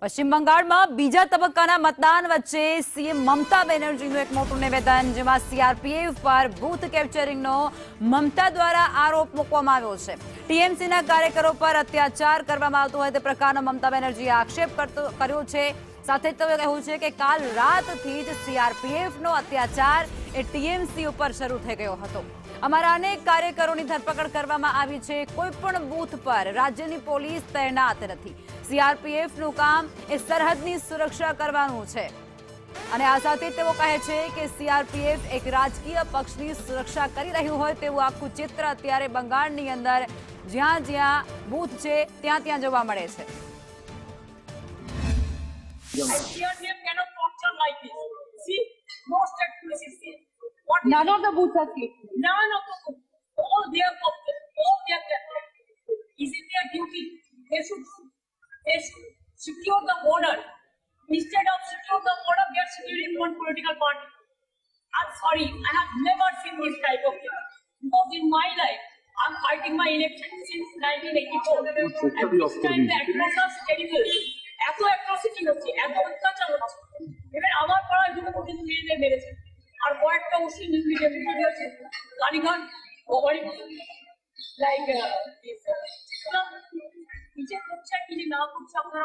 પશ્ચિમ બંગાળમાં બીજા તબક્કાના મતદાન વચ્ચે સીએમ મમતા બેનર્જીનું એક મોટું નિવેદન, જેમાં સીઆરપીએફ પર બૂથ કેપ્ચરિંગનો મમતા દ્વારા આરોપ મૂકવામાં આવ્યો છે। ટીએમસીના કાર્યકરો પર અત્યાચાર કરવામાં આવતો હોય તે પ્રકારનો મમતા બેનર્જીએ આક્ષેપ કર્યો છે। સાથે જ તેઓએ કહ્યું છે કે કાલ રાતથી જ સીઆરપીએફનો અત્યાચાર એ ટીએમસી ઉપર શરૂ થઈ ગયો હતો। અમારા અનેક કાર્યકરોની ધરપકડ કરવામાં આવી છે। કોઈ પણ બૂથ પર રાજ્યની પોલીસ તૈનાત નથી। સીઆરપીએફનું કામ એ સરહદની સુરક્ષા કરવાનું છે અને આ સાથે તેઓ કહે છે કે સીઆરપીએફ એક રાજકીય પક્ષની સુરક્ષા કરી રહ્યું હોય તેવું આખું ચિત્ર અત્યારે બંગાળની અંદર જ્યાં જ્યાં બૂથ છે ત્યાં જોવા મળે છે। CRPF cannot function like this. See, no state police is here. What None of the booths are safe. none of the all their is it their duty? They should secure the border. Instead of secure the border, they are securing one political party. I'm sorry, I have never seen this type of thing. Because in my life, I'm fighting my election since 1984. And this time the atrocities terrible. এত atrocity হচ্ছে, এত অত্যাচার হচ্ছে। এবার আমার পাড়ায় দুটো পর্যন্ত মেয়েদের মেরেছে, আর কয়েকটা মুসলিম ভিডিও হচ্ছে কালীগঞ্জ ওভারি লাইক কি যে করছে কি যে না করছে আপনারা